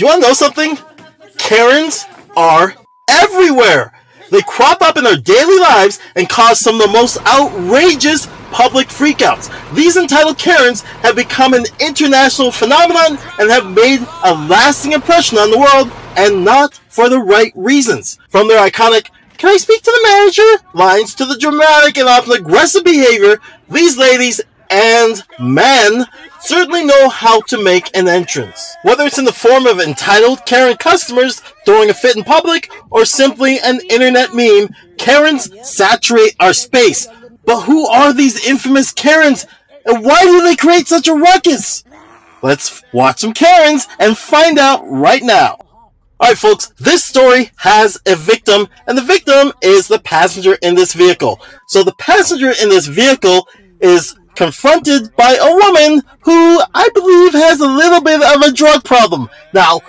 Do you want to know something? Karens are everywhere. They crop up in our daily lives and cause some of the most outrageous public freakouts. These entitled Karens have become an international phenomenon and have made a lasting impression on the world, and not for the right reasons. From their iconic "Can I speak to the manager?" lines to the dramatic and often aggressive behavior, these ladies and men certainly know how to make an entrance. Whether it's in the form of entitled Karen customers throwing a fit in public or simply an internet meme, Karens saturate our space. But who are these infamous Karens, and why do they create such a ruckus? Let's watch some Karens and find out right now. Alright folks, this story has a victim, and the victim is the passenger in this vehicle. So the passenger in this vehicle is confronted by a woman who I believe has a little bit of a drug problem. Now,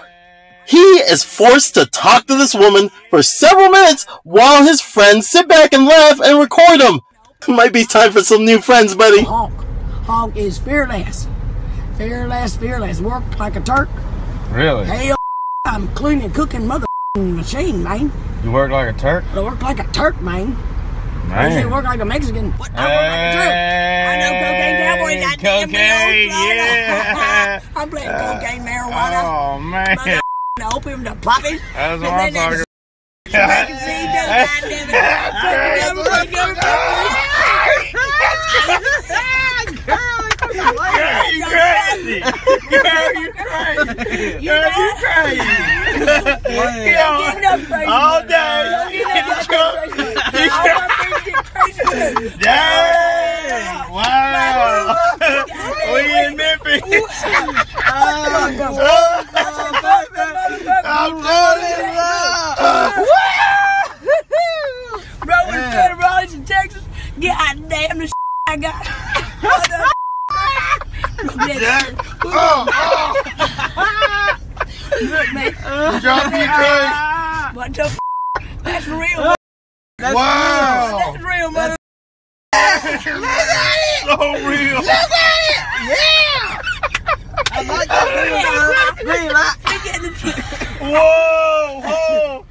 he is forced to talk to this woman for several minutes while his friends sit back and laugh and record him. Might be time for some new friends, buddy. Honk is fearless. Fearless. Work like a Turk. Really? Hell, I'm cleaning, cooking mother machine, man. You work like a Turk? I work like a Turk, man. I usually work like a Mexican. What? I work like a Turk. I know cocaine cowboy, goddamn cocaine, yeah. I'm playing cocaine, marijuana. Oh, man. The opium, the poppies. That's what I'm talking about. You crazy. Girl, you crazy. All day. Dang. Wow. We in Memphis. I'm falling love. Bro, we're going to Raleigh in Texas. God damn the I got. Look, man. Drop me crazy. What the That's real. Wow. That's real, mother. So real. Look at it. Yeah. I like that green light. Whoa.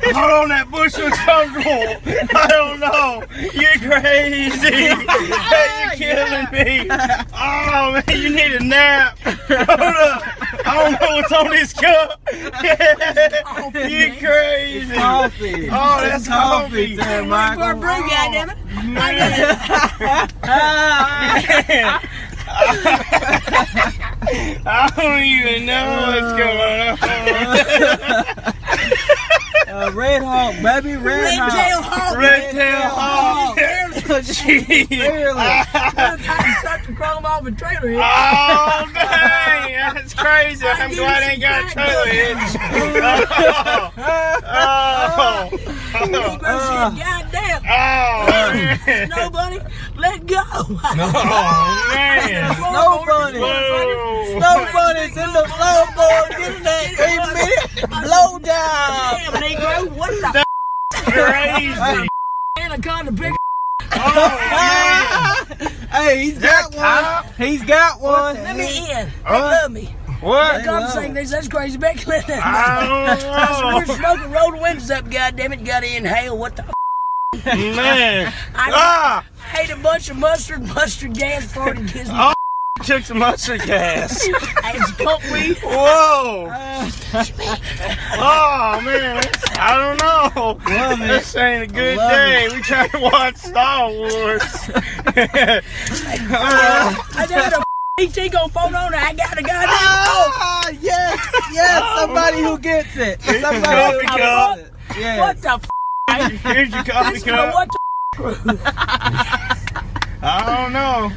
Hold on, that bush looks comfortable. I don't know. You're crazy. You're killing me. Oh, man, you need a nap. Hold up. I don't know what's on this cup. You're crazy. Coffee. Oh, that's coffee. There, Michael. For a brew, goddammit. I don't even know what's going on. Red Hawk, baby, Red Hawk. Red tail hawk. I start to crawl off a trailer here. Oh, dang. That's crazy. I'm glad I ain't got a trailer Goddamn. Oh, man. No, buddy, let go. Oh, man. Snow bunny. Snow bunny's in the snowboard getting that 8-minute blow down. Damn, Negro, what the Crazy. anaconda big. Oh, man. Hey, he's got one. He's got one. Let me in. They love me. What? Come saying this, that's crazy back. I We're smoking, roll the windows up, goddammit. You gotta inhale. What the Man. I hate a bunch of mustard gas before it gives me. Oh, took some mustard gas. And some pump weed. Whoa. Oh, man. I don't know. Love it. This ain't a good day. We trying to watch Star Wars. I got a ET gonna phone on. I got a goddamn. Ah, yes, somebody who gets it. Somebody who Coffee gets it. Yes. What the Here's your coffee This cup. what the I don't know.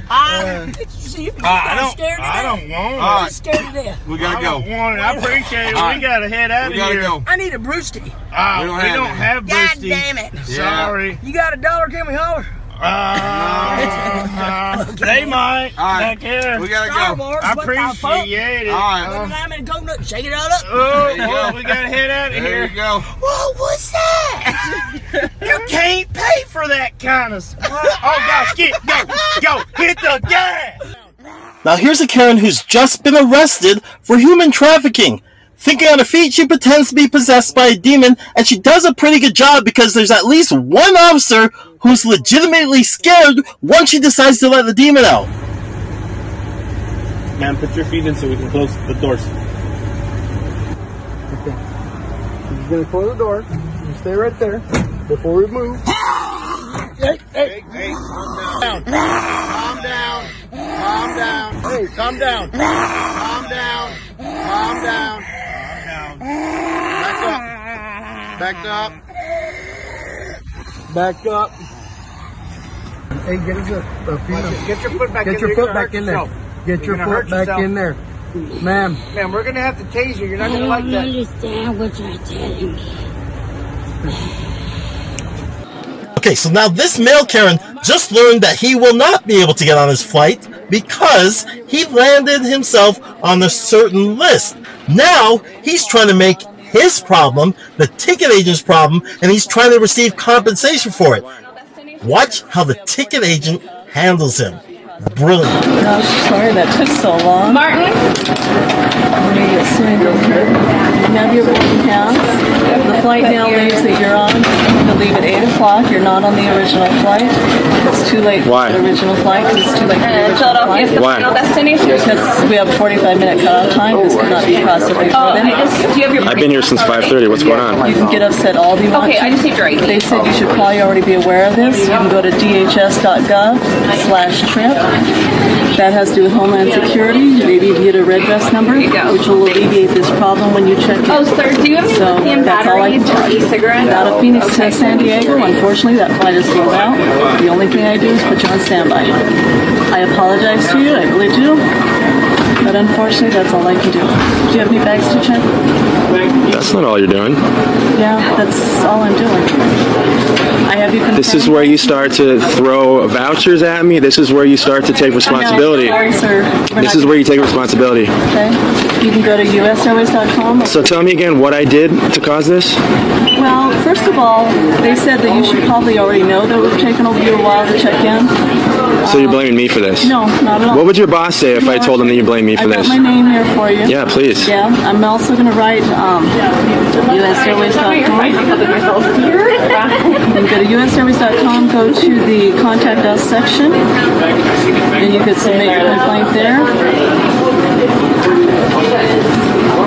See, you I scared don't want it. I'm scared to death. We I gotta go. don't want it. I appreciate it. We gotta head out of here. I need a brewski. We don't have God Boosty. damn it. Sorry. You got $1? Can we holler? They might. All right. Back here. We gotta Star go. Wars, I what the fuck? appreciate it. All right. Put a lime in a coconut, shake it all up. Oh, There you well, go. we gotta head out of There here. you go. What was that? You can't pay for that kind of stuff. Oh, gosh, go, hit the gas. Now here's a Karen who's just been arrested for human trafficking. Thinking on her feet, she pretends to be possessed by a demon, and she does a pretty good job because there's at least one officer who's legitimately scared once she decides to let the demon out. Man, put your feet in so we can close the doors. Okay. He's gonna close the door. You stay right there before we move. Hey, calm down. Calm down. Hey, calm down. Calm down. Calm down. Back up. Back up. Hey, get your foot back in there. Get your foot back in there. Get your foot back in there. Ma'am. Ma'am, we're going to have to tase you. You're not going to like that. I don't understand what you're telling me. Okay, so now this male Karen just learned that he will not be able to get on his flight because he landed himself on a certain list. Now he's trying to make his problem the ticket agent's problem, and he's trying to receive compensation for it. Watch how the ticket agent handles him. Brilliant. I'm sorry that took so long. Martin? You have your boarding pass. The flight now leaves that you're on. You'll leave at 8 o'clock. You're not on the original flight. It's too late for the original flight. It's too late for the original flight. Why? Because we have a 45-minute cutoff time. This cannot be processed before then. I've been here since 5:30. What's going on? You can get upset all you want. Okay, I just need your ID. They said you should probably already be aware of this. You can go to dhs.gov/trip. That has to do with Homeland Security. Maybe you get a red vest number, which will alleviate this problem when you check in. Oh, sir, do you have any lithium batteries or e-cigarettes? Out of Phoenix to San Diego, unfortunately, that flight is sold out. The only thing I do is put you on standby. I apologize to you, I really do. But unfortunately, that's all I can do. Do you have any bags to check? That's not all you're doing. Yeah, that's all I'm doing. I have you confirmed. This is where you start to throw vouchers at me. This is where you start to take responsibility. Sorry, sir. This is where you take responsibility. Okay. You can go to usairways.com. So tell me again what I did to cause this? Well, first of all, they said that you should probably already know that it would have taken you a while to check in. So you're blaming me for this? No, not at all. What would your boss say if I told him that you blame me for this? I got my name here for you. Yeah, please. Yeah, I'm also going to write usairways.com. And go to usairways.com, go to the Contact Us section, and you could submit your complaint there.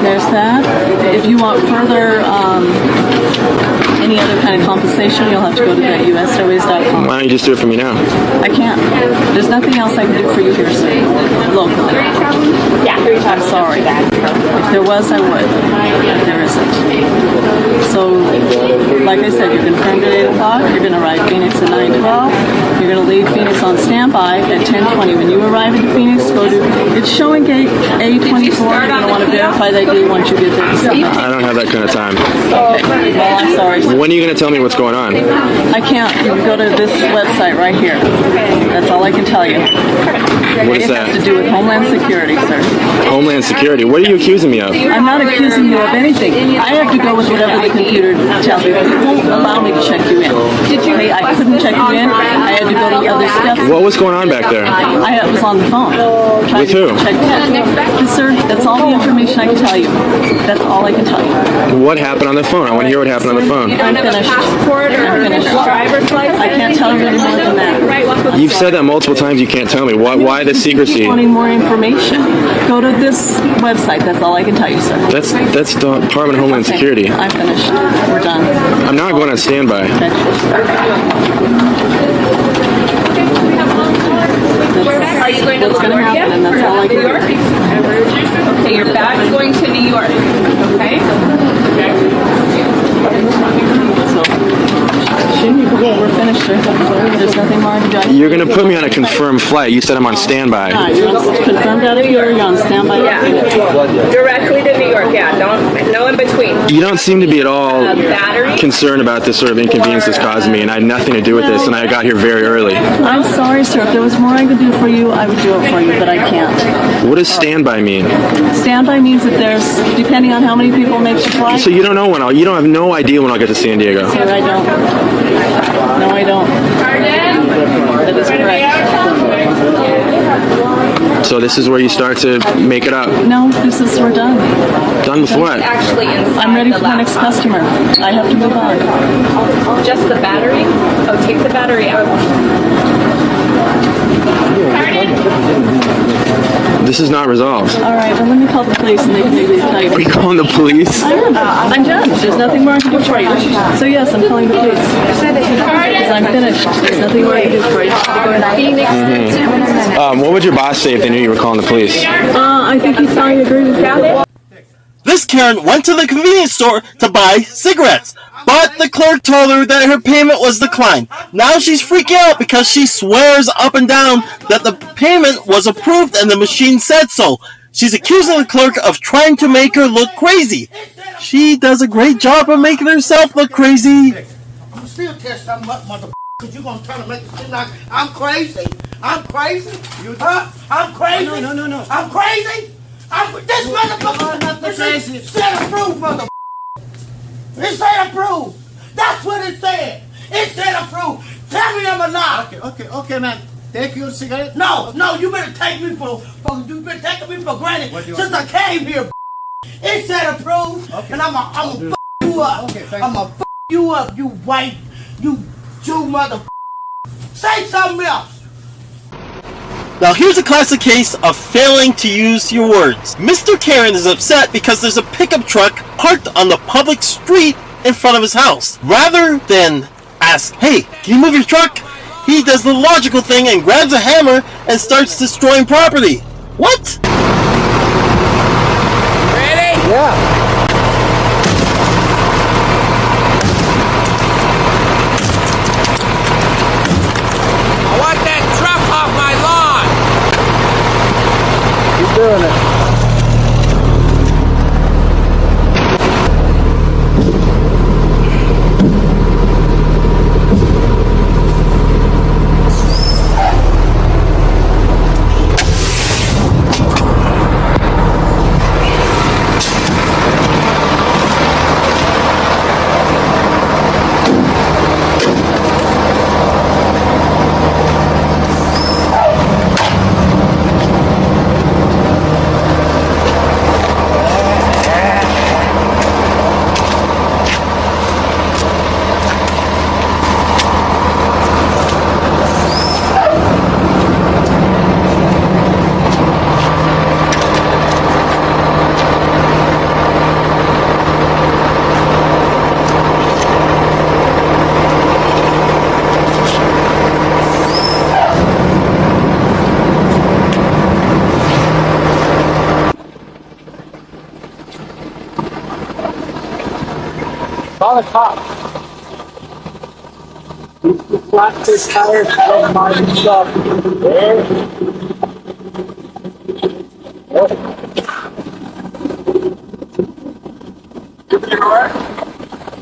There's that. If you want further any other kind of compensation, you'll have to go to that usairways.com. Why don't you just do it for me now? I can't. There's nothing else I can do for you here, sir. Locally. Yeah, 3 times. I'm sorry. If there was, I would. There isn't. So, like I said, you're confirmed at 8 o'clock. You're going to arrive Phoenix at 9:12. You're going to leave Phoenix on standby at 10:20. When you arrive in Phoenix, go to, it's showing gate A24. You're going to want to verify that gate once you get there. I don't have that kind of time. Okay. Well, I'm sorry. When are you going to tell me what's going on? I can't. You can go to this website right here. That's all I can tell you. What is that? It has to do with Homeland Security, sir. Homeland Security? What are you accusing me of? I'm not accusing you of anything. I have to go with whatever the computer tells me. It won't allow me to check you in. I couldn't check you in. I had to go to other steps. What was going on back there? I was on the phone. With who? Sir, that's all the information I can tell you. That's all I can tell you. What happened on the phone? I want to hear what happened on the phone. I'm finished. I can't tell you any more than that. You've said that multiple times. You can't tell me. Why the secrecy? Wanting more information? Go to this website. That's all I can tell you, sir. That's the Department of Homeland Security. I'm finished. We're done. I'm not going on standby. Okay. Are you going to LaGuardia? And that's all I can do. Okay, your bag's going to New York. Okay? We're finished, sir. There's nothing more to do. You're going to put me on a confirmed flight. You said I'm on standby. You're confirmed out of here. You're on standby. Yeah. Directly to New York, yeah. No in between. You don't seem to be at all concerned about this sort of inconvenience this caused me, and I had nothing to do with this, and I got here very early. I'm sorry, sir. If there was more I could do for you, I would do it for you, but I can't. What does standby mean? Standby means that there's, depending on how many people make your flight. So you don't know you don't have no idea when I'll get to San Diego. Sir, I don't. No, I don't. That is correct. So this is where you start to make it up. No, we're done. Done with what? Actually, I'm ready for the next customer. I have to move on. just the battery. Oh, take the battery out. This is not resolved. All right, well, let me call the police and they can maybe tell you. Are you calling the police? I'm done. There's nothing more I can do for you. So yes, I'm calling the police. Because I'm finished. There's nothing more I can do for you. What would your boss say if they knew you were calling the police? I think he's telling you to agree with Kathy. This Karen went to the convenience store to buy cigarettes, but the clerk told her that her payment was declined. Now she's freaking out because she swears up and down that the payment was approved and the machine said so. She's accusing the clerk of trying to make her look crazy. She does a great job of making herself look crazy. You still test something up, motherfucker, because you're going to try to make it seem like I'm crazy. I'm crazy? Huh? I'm crazy? No. I'm crazy? This motherfucker, this said approved, motherfucker. It said approved. That's what it said. It said approved. Tell me I'm a lie. Okay, man. Take your cigarette. No, you better take me for you better take me for granted since I came here. It said approved, and I'm a f you up. I'm a f you up, you white, you Jew motherfucker. Say something else. Now here's a classic case of failing to use your words. Mr. Karen is upset because there's a pickup truck parked on the public street in front of his house. Rather than ask, hey, can you move your truck? He does the logical thing and grabs a hammer and starts destroying property. What? Ready? Yeah. I want that truck off my lawn. Keep doing it. Call the cops. You flat this tires of my stuff.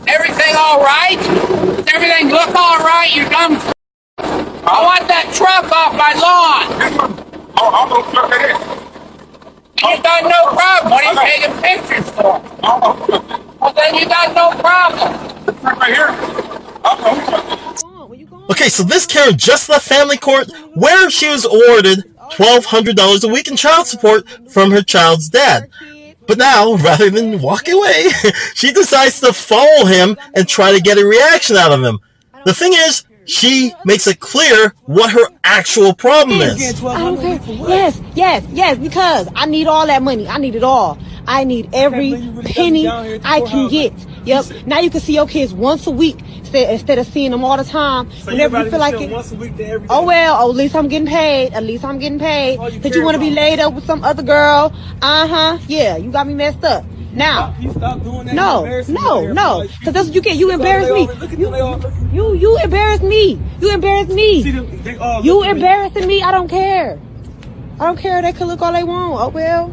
Everything all right? Does everything look all right? You dumb f***. I want that truck off my lawn. I'm gonna look at it. You done no problem. What are you taking pictures for? Well, then you got no problem. Right here. Okay, so this Karen just left family court where she was awarded $1,200 a week in child support from her child's dad. But now, rather than walk away, she decides to follow him and try to get a reaction out of him. The thing is, she makes it clear what her actual problem is. Okay. Yes, because I need all that money. I need it all. I need every penny I can get. Yep. Now you can see your kids once a week instead of seeing them all the time. Whenever you feel like it. Once a week to every day. Oh well, at least I'm getting paid. Because you want to be laid up with some other girl. Yeah, you got me messed up. Now, Stop doing that. no. Because that's what you get. You embarrass me. You embarrass me. You embarrass me. You embarrassing me. I don't care. They could look all they want. Oh well.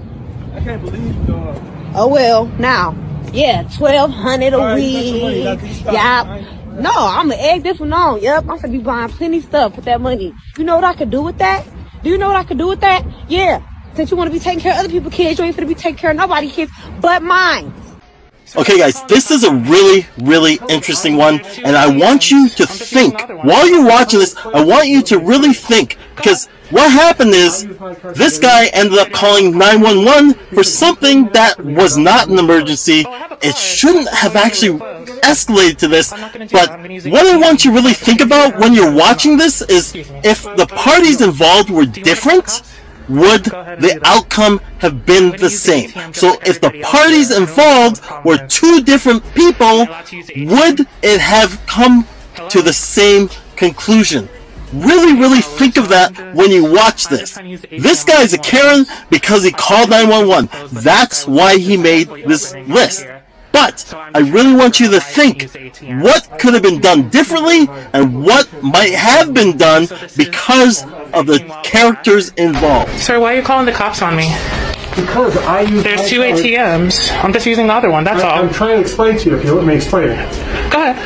I can't believe you, dog. Oh well. Now, yeah, $1,200 a week. Yeah. No, I'm gonna egg this one on. Yep, I'm gonna be buying plenty stuff with that money. You know what I could do with that? Do you know what I could do with that? Yeah. Since you want to be taking care of other people's kids, you ain't gonna be taking care of nobody's kids but mine. Okay guys, this is a really, really interesting one, and I want you to think. While you're watching this, I want you to really think, because What happened is, this guy ended up calling 911 for something that was not an emergency. It shouldn't have actually escalated to this, but what I want you to really think about when you're watching this is, if the parties involved were different, would the outcome have been the same? So if the parties involved were two different people, would it have come to the same conclusion? Really think of that when you watch this. This guy's a Karen because he called 911. That's why he made this list. But I really want you to think what could have been done differently and what might have been done because of the characters involved. Sir, why are you calling the cops on me? Because I use. There's two ATMs. I'm just using the other one, that's all. I'm trying to explain to you if you let me explain it. Go ahead.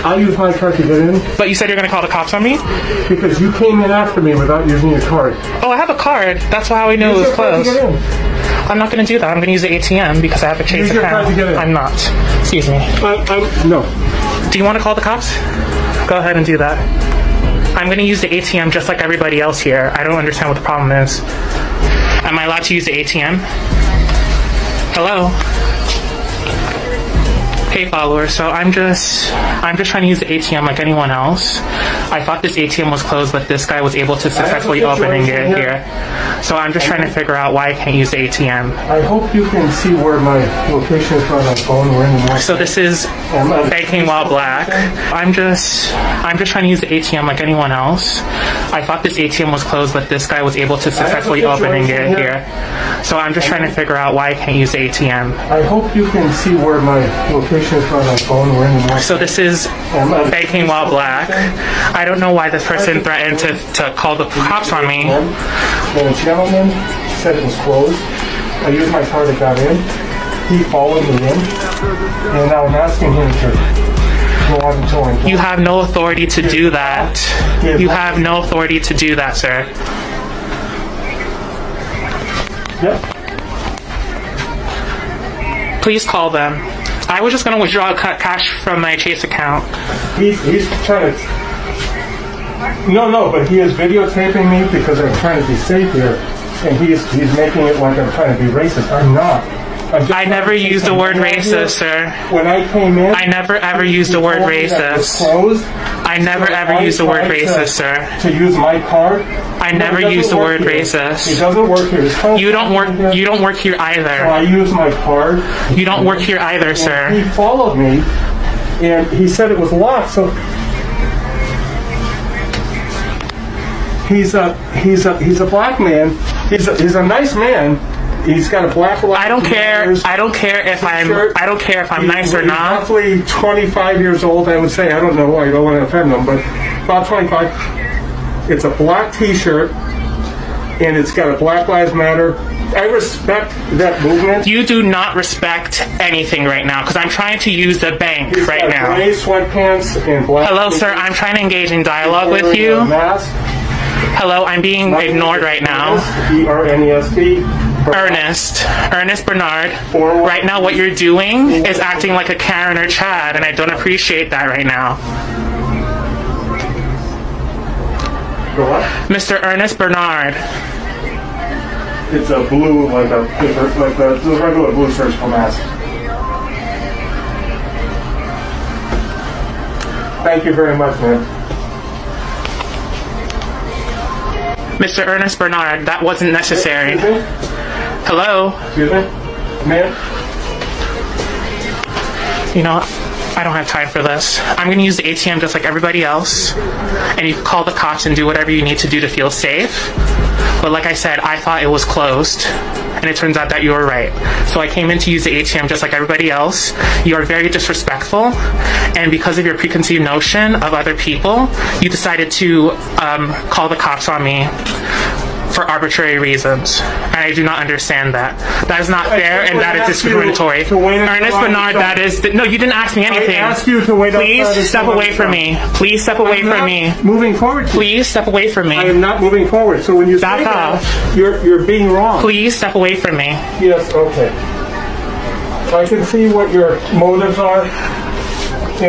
I use my card to get in. But you said you're going to call the cops on me? Because you came in after me without using your card. Oh, I have a card. That's how I knew it was closed. I'm not going to do that. I'm going to use the ATM because I have a Chase account. I'm not. Excuse me. No. Do you want to call the cops? Go ahead and do that. I'm going to use the ATM just like everybody else here. I don't understand what the problem is. Am I allowed to use the ATM? Hello? Hey follower, so I'm just trying to use the ATM like anyone else. I thought this ATM was closed, but this guy was able to successfully open and get here. So I'm just trying to figure out why I can't use the ATM. I hope you can see where my location is on my phone. So this is banking while black. I'm just trying to use the ATM like anyone else. I thought this ATM was closed, but this guy was able to successfully open and get here. So I'm just trying to figure out why I can't use the ATM. I hope you can see where my location is on my phone. So this is banking while black. I don't know why this person threatened to call the cops on me. The gentleman said it was closed. I used my card and got in. He followed me in. And now I'm asking him to go on until I'm... You have no authority to do that. You have no authority to do that, sir. Yep. Please call them. I was just going to withdraw cash from my Chase account. He's trying to... No, but he is videotaping me because I'm trying to be safe here. And he's making it like I'm trying to be racist. I'm not. I never used the word racist, sir. When I came in... I never ever used the word racist. I never ever used the word racist, sir. To use my card? I never used the word racist. It doesn't work here. You don't work here either. So I use my card. You don't work here either, sir. He followed me and he said it was locked, so he's a black man. He's a nice man. He's got a black light. I don't care if I'm nice or not. Roughly 25 years old, I would say. I don't know. I don't want to offend them, but about 25. It's a black T-shirt, and it's got a Black Lives Matter. I respect that movement. You do not respect anything right now because I'm trying to use the bank right now. Gray sweatpants and black. Hello, sir. I'm trying to engage in dialogue with you. Hello, I'm being ignored right now. E-R-N-E-S-T. Ernest Bernard. Right now what you're doing is acting like a Karen or Chad, and I don't appreciate that right now. Mr. Ernest Bernard. It's a blue, like a regular blue surgical mask. Thank you very much, man. Mr. Ernest Bernard, that wasn't necessary. Excuse me? Hello? Excuse me? Ma'am? You know, I don't have time for this. I'm going to use the ATM just like everybody else, and you can call the cops and do whatever you need to do to feel safe. But like I said, I thought it was closed, and it turns out that you were right. So I came in to use the ATM just like everybody else. You are very disrespectful, and because of your preconceived notion of other people, you decided to call the cops on me for arbitrary reasons, and I do not understand that. That is not fair, and that is discriminatory. Ernest Bernard, that is... No, you didn't ask me anything. I asked you to wait. Please step away from me. Please step away from me. Moving forward. Please step away from me. I am not moving forward. So when you say that, you're being wrong. Please step away from me. Yes, okay. I can see what your motives are.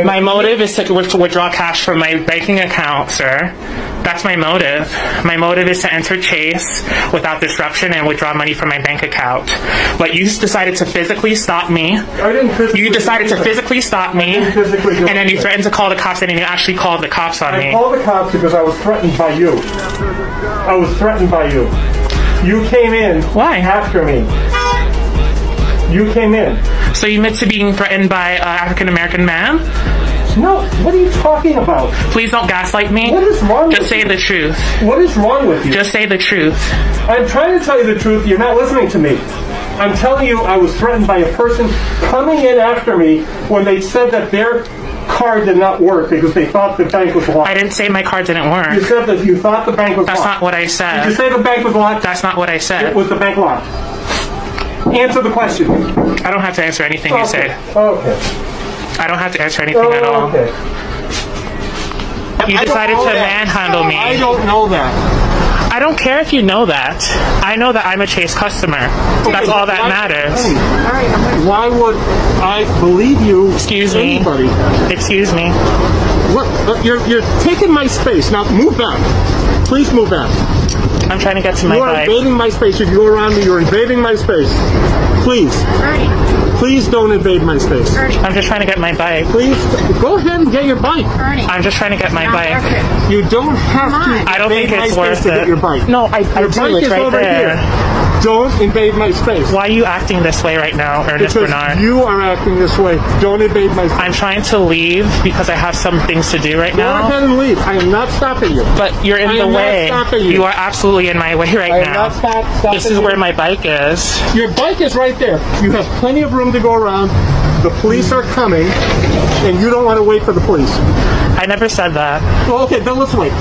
My motive is to withdraw cash from my banking account, sir. That's my motive. My motive is to enter Chase without disruption and withdraw money from my bank account. But you decided to physically stop me. I didn't physically. You decided to physically stop me. And then you threatened to call the cops, and then you actually called the cops on me. I called the cops because I was threatened by you. I was threatened by you. You came in. Why? After me. You came in. So you admit to being threatened by an African-American man? No, what are you talking about? Please don't gaslight me. What is wrong with you? Just say the truth. What is wrong with you? Just say the truth. I'm trying to tell you the truth. You're not listening to me. I'm telling you I was threatened by a person coming in after me when they said that their card did not work because they thought the bank was locked. I didn't say my card didn't work. You said that you thought the bank was locked. That's not what I said. Did you say the bank was locked? That's not what I said. Was the bank locked? Answer the question. I don't have to answer anything you say. Okay. I don't have to answer anything at all. Okay. You decided to manhandle me. I don't know that. I don't care if you know that. I know that I'm a Chase customer. That's all that matters. Why would I believe you? Excuse anybody? me. Excuse me. What? You're taking my space. Now move back. Please move back. I'm trying to get to my bike. You are invading my space. If you go around me, you're invading my space. Please. Please don't invade my space. I'm just trying to get my bike. Please, go ahead and get your bike. I'm just trying to get my bike. You don't have to. I don't think it's worth it. To get your bike. No, I do. It's right there. Don't invade my space. Why are you acting this way right now, Ernest Bernard? You are acting this way. Don't invade my space. I'm trying to leave because I have some things to do right now. Go ahead and leave. I am not stopping you. But you're in the way. Not stopping you. You are absolutely in my way right now. Not stopping this is where my bike is. Your bike is right there. You have plenty of room to go around. The police are coming, and you don't want to wait for the police. I never said that. Well, okay, then let's wait.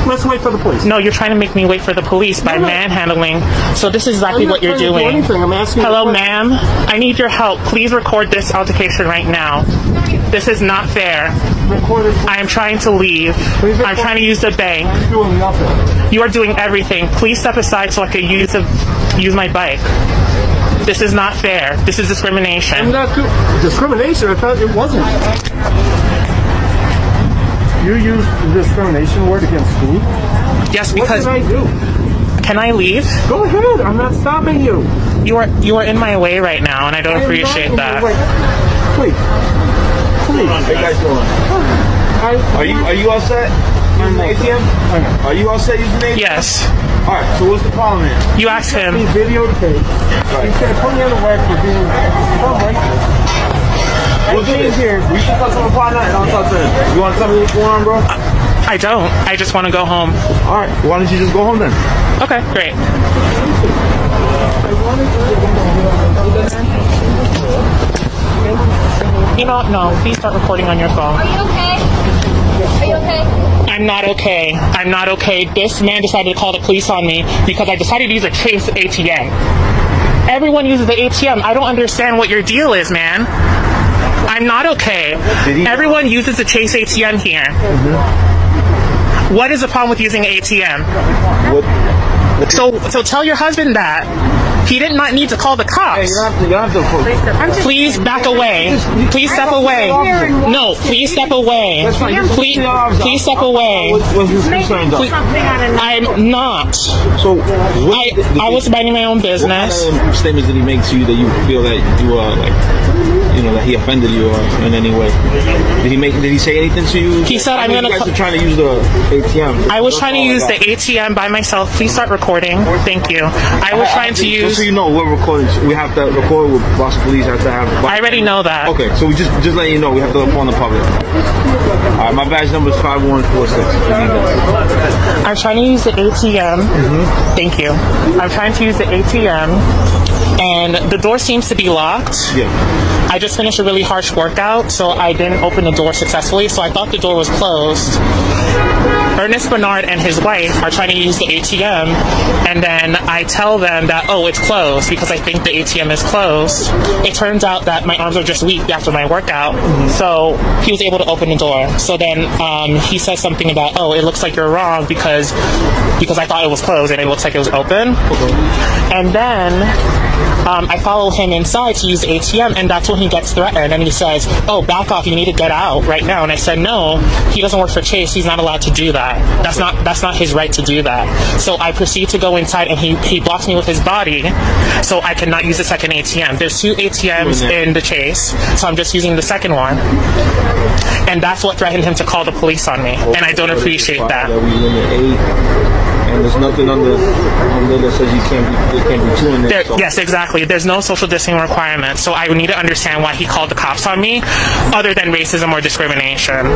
Let's wait for the police. No, you're trying to make me wait for the police by manhandling. So this is exactly what you're doing. I'm asking. Hello, ma'am. I need your help. Please record this altercation right now. This is not fair. I am trying to leave. I'm trying to use the bank. I'm doing nothing. You are doing everything. Please step aside so I can use my bike. This is not fair. This is discrimination. I'm not discrimination. I thought it wasn't. You used the discrimination word against me? Yes, because... What did I do? Can I leave? Go ahead. I'm not stopping you. You are in my way right now, and I don't appreciate that. Please. How you guys doing? Are you all set? Using the ATM? Are you all set using the ATM? Yes. Alright, so what's the problem here? You asked him. He videotaped. He said, put me on the web for being... Here. We should talk to him upon that and I'll talk to him. You want to tell me what's going on, bro? I don't. I just want to go home. Alright, why don't you just go home then? Okay, great. You know what? No, please start recording on your phone. Are you okay? Are you okay? I'm not okay. I'm not okay. This man decided to call the police on me because I decided to use a Chase ATM. Everyone uses the ATM. I don't understand what your deal is, man. I'm not okay. Everyone uses the Chase ATM here. Mm-hmm. What is the problem with using an ATM? So tell your husband that. He did not need to call the cops. Hey, you don't have to please back away. Please step away. No, please step away. Please step away. What's his concern, though? I'm not. So, I was minding my own business. What kind of statements did he make to you that you feel that you are that he offended you in any way? Did he say anything to you? He said, you guys are trying to use the ATM. I was trying to use the ATM by myself. Please start recording. Thank you. I was trying to use. Just so you know, we're recording. We have to record with Boston Police. Have to have. I already know that. Okay, so we just letting you know we have to inform the public. All right, my badge number is 5146. I'm trying to use the ATM. Mm-hmm. Thank you. I'm trying to use the ATM, and the door seems to be locked. Yeah. I just finished a really harsh workout, so I didn't open the door successfully, so I thought the door was closed. Ernest Bernard and his wife are trying to use the ATM, and then I tell them that, oh, it's closed, because I think the ATM is closed. It turns out that my arms are just weak after my workout, so he was able to open the door. So then he says something about, oh, it looks like you're wrong because I thought it was closed and it looks like it was open. And then I follow him inside to use the ATM, and that's when he gets threatened, and he says, oh, back off, you need to get out right now. And I said, no, he doesn't work for Chase, he's not allowed to do that. That's not his right to do that. So I proceed to go inside, and he blocks me with his body, so I cannot use the second ATM. There's 2 ATMs in the Chase, so I'm just using the second one. And that's what threatened him to call the police on me, and I don't appreciate that. And there's nothing on there that says you can't be doing that. So. Yes, exactly. There's no social distancing requirement, so I would need to understand why he called the cops on me, other than racism or discrimination.